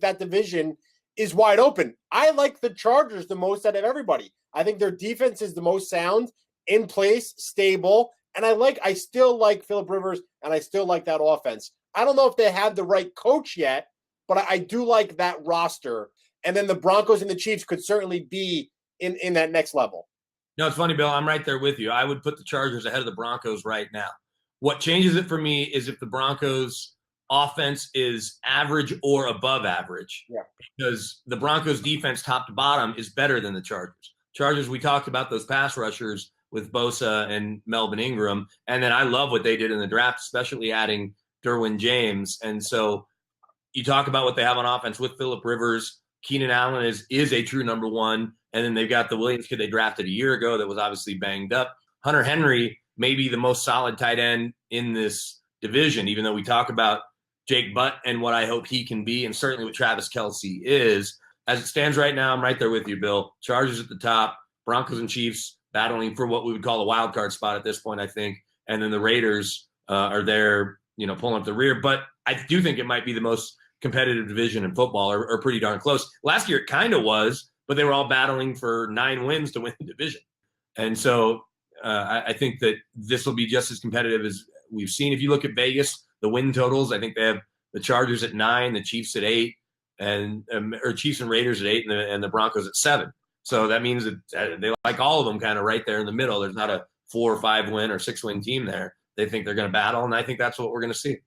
That division is wide open. I like the Chargers the most out of everybody. I think their defense is the most sound, in place, stable, and I still like Phillip Rivers, and I still like that offense. I don't know if they have the right coach yet, but I do like that roster. And then the Broncos and the Chiefs could certainly be in that next level. No, it's funny, Bill. I'm right there with you. I would put the Chargers ahead of the Broncos right now. What changes it for me is if the Broncos offense is average or above average. Yeah. Because the Broncos defense top to bottom is better than the Chargers. Chargers, we talked about those pass rushers with Bosa and Melvin Ingram. And then I love what they did in the draft, especially adding Derwin James. And so you talk about what they have on offense with Phillip Rivers. Keenan Allen is a true number one. And then they've got the Williams kid they drafted a year ago that was obviously banged up. Hunter Henry may be the most solid tight end in this division, even though we talk about Jake Butt and what I hope he can be, and certainly what Travis Kelce is. As it stands right now, I'm right there with you, Bill. Chargers at the top, Broncos and Chiefs battling for what we would call a wild card spot at this point, I think. And then the Raiders are there, pulling up the rear. But I do think it might be the most competitive division in football, or pretty darn close. Last year it kind of was, but they were all battling for 9 wins to win the division. And so I think that this will be just as competitive as we've seen. If you look at Vegas, the win totals, I think they have the Chargers at 9, the Chiefs at 8, or Chiefs and Raiders at 8, and the Broncos at 7. So that means that they like all of them kind of right there in the middle. There's not a 4 or 5 win or 6 win team there. They think they're going to battle, and I think that's what we're going to see.